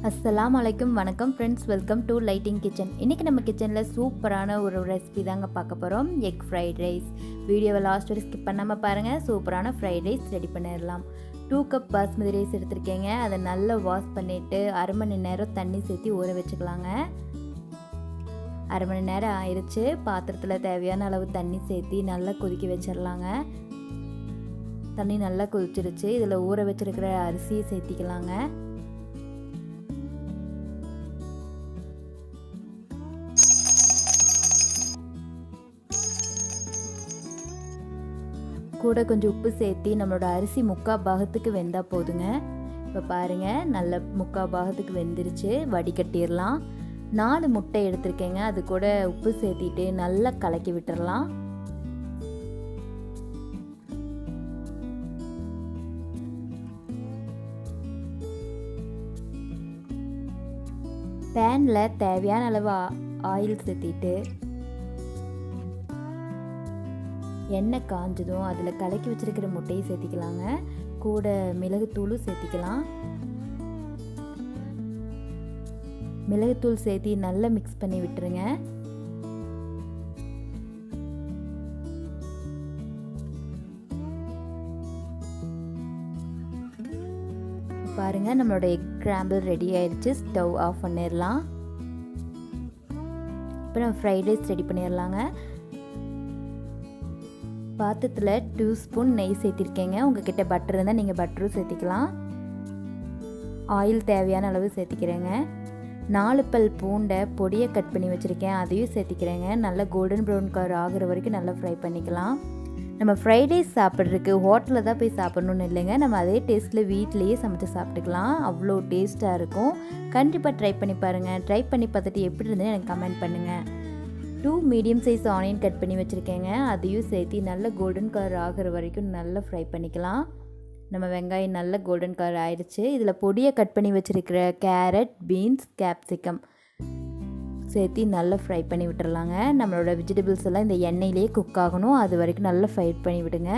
அஸ்ஸலாமு அலைக்கும். வணக்கம் friends, welcome to lighting kitchen. இன்றைக்கி நம்ம கிச்சனில் சூப்பரான ஒரு ரெசிபி தாங்க பார்க்க போகிறோம். Egg fried rice. வீடியோவை லாஸ்ட் வரை ஸ்கிப் பண்ணாமல் பாருங்கள். சூப்பரான ஃப்ரைட் ரைஸ் ரெடி பண்ணிடலாம். 2 கப் பாஸ்மதி ரைஸ் எடுத்துருக்கேங்க. அதை நல்லா வாஷ் பண்ணிவிட்டு அரை மணி நேரம் தண்ணி சேர்த்து ஊற வச்சுக்கலாங்க. அரை மணி நேரம் ஆயிடுச்சு. பாத்திரத்தில் தேவையான அளவு தண்ணி சேர்த்து நல்லா கொதிக்க வச்சிடலாங்க. தண்ணி நல்லா கொதிச்சிருச்சு. இதில் ஊற வச்சிருக்கிற அரிசியை சேர்த்திக்கலாங்க. கூட கொஞ்சம் உப்பு சேர்த்து நம்மளோட அரிசி 3/4 பாகத்துக்கு வெந்தால் போதுங்க. இப்போ பாருங்கள், நல்ல 3/4 பாகத்துக்கு வெந்துருச்சு. வடிகட்டிடலாம். 4 முட்டை எடுத்துருக்கேங்க. அது கூட உப்பு சேர்த்திட்டு நல்லா கலக்கி விட்டுறலாம். பேனில் தேவையான அளவு ஆயில் சேர்த்திட்டு எண்ணெய் காஞ்சதும் அதில் கலக்கி வச்சிருக்கிற முட்டையை சேர்த்திக்கலாங்க. கூட மிளகுத்தூளும் சேர்த்திக்கலாம். மிளகுத்தூள் சேர்த்தி நல்லா மிக்ஸ் பண்ணி விட்டுருங்க. பாருங்க, நம்மளோட எக் ஸ்க்ராம்பிள் ரெடி ஆயிடுச்சு. ஸ்டவ் ஆஃப் பண்ணிடலாம். இப்போ நம்ம ஃப்ரைட் ரைஸ் ரெடி பண்ணிடலாங்க. பாத்திரத்தில் 2 ஸ்பூன் நெய் சேர்த்திருக்கேங்க. உங்ககிட்ட பட்டர் இருந்தால் நீங்கள் பட்டரும் சேர்த்திக்கலாம். ஆயில் தேவையான அளவு சேர்த்திக்கிறேங்க. 4 பல் பூண்டை பொடியை கட் பண்ணி வச்சுருக்கேன். அதையும் சேர்த்திக்கிறேங்க. நல்லா கோல்டன் ப்ரௌன் கலர் ஆகிற வரைக்கும் நல்லா ஃப்ரை பண்ணிக்கலாம். நம்ம ஃப்ரைட் ரைஸ் சாப்பிட்றதுக்கு ஹோட்டலில் தான் போய் சாப்பிட்ணுன்னு இல்லைங்க. நம்ம அதே டேஸ்ட்டில் வீட்டிலையே சமைச்சு சாப்பிட்டுக்கலாம். அவ்வளோ டேஸ்ட்டாக இருக்கும். கண்டிப்பாக ட்ரை பண்ணி பாருங்கள். ட்ரை பண்ணி பார்த்துட்டு எப்படி இருந்ததுன்னு எனக்கு கமெண்ட் பண்ணுங்கள். 2 மீடியம் சைஸ் ஆனியன் கட் பண்ணி வச்சுருக்கேங்க. அதையும் சேர்த்து நல்ல கோல்டன் கலர் ஆகிற வரைக்கும் நல்லா ஃப்ரை பண்ணிக்கலாம். நம்ம வெங்காயம் நல்ல கோல்டன் கலர் ஆயிடுச்சு. இதில் பொடியை கட் பண்ணி வச்சுருக்கிற கேரட், பீன்ஸ், கேப்சிகம் சேர்த்து நல்லா ஃப்ரை பண்ணி விட்டுறலாங்க. நம்மளோட வெஜிடபிள்ஸ் எல்லாம் இந்த எண்ணெயிலேயே குக் ஆகணும். அது வரைக்கும் நல்லா ஃப்ரை பண்ணி விடுங்க.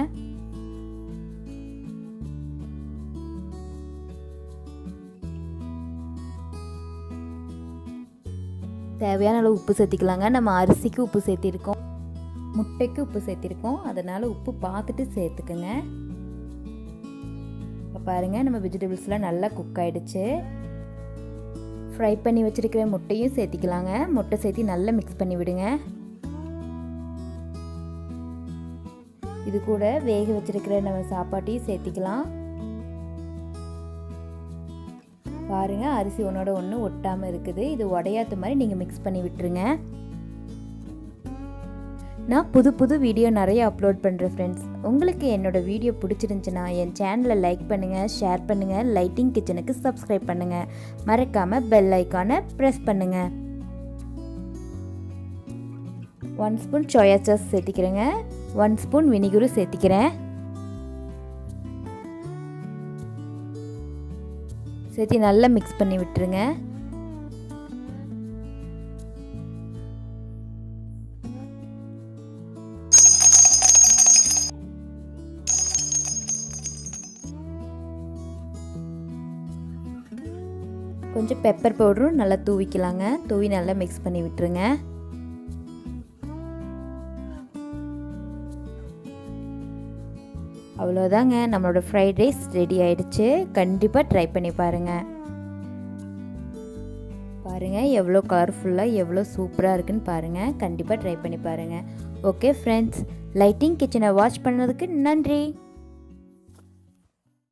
தேவையான அளவு உப்பு சேர்த்திக்கலாங்க. நம்ம அரிசிக்கு உப்பு சேர்த்திருக்கோம், முட்டைக்கு உப்பு சேர்த்திருக்கோம். அதனால் உப்பு பார்த்துட்டு சேர்த்துக்குங்க. இப்போ பாருங்கள், நம்ம வெஜிடபிள்ஸ்லாம் நல்லா குக் ஆகிடுச்சு. ஃப்ரை பண்ணி வச்சுருக்கிற முட்டையும் சேர்த்திக்கலாங்க. முட்டை சேர்த்தி நல்லா மிக்ஸ் பண்ணி விடுங்க. இது கூட வேக வச்சுருக்கிற நம்ம சாப்பாட்டையும் சேர்த்திக்கலாம். பாருங்கள், அரிசி ஒன்றோட ஒன்று ஒட்டாமல் இருக்குது. இது உடையாத மாதிரி நீங்கள் மிக்ஸ் பண்ணி விட்டுருங்க. நான் புது வீடியோ நிறைய அப்லோட் பண்ணுறேன் ஃப்ரெண்ட்ஸ். உங்களுக்கு என்னோடய வீடியோ பிடிச்சிருந்துச்சுன்னா என் சேனலை லைக் பண்ணுங்கள், ஷேர் பண்ணுங்கள், லைட்டிங் கிச்சனுக்கு சப்ஸ்கிரைப் பண்ணுங்கள். மறக்காமல் பெல் ஐக்கானை ப்ரெஸ் பண்ணுங்கள். 1 ஸ்பூன் சோயா சாஸ் சேர்த்திக்கிறேங்க. 1 ஸ்பூன் வினிகரும் சேர்த்திக்கிறேன். சேர்த்து நல்லா மிக்ஸ் பண்ணி விட்டுருங்க. கொஞ்சம் பெப்பர் பவுடரும் நல்லா தூவிக்கலாங்க. தூவி நல்லா மிக்ஸ் பண்ணி விட்டுருங்க. அவ்வளோதாங்க, நம்மளோட ஃப்ரைட் ரைஸ் ரெடி ஆயிடுச்சு. கண்டிப்பாக ட்ரை பண்ணி பாருங்கள். பாருங்கள் எவ்வளோ கலர்ஃபுல்லாக எவ்வளோ சூப்பராக இருக்குன்னு பாருங்கள். கண்டிப்பாக ட்ரை பண்ணி பாருங்கள். ஓகே ஃப்ரெண்ட்ஸ், லைட்டிங் கிச்சனை வாட்ச் பண்ணதுக்கு நன்றி.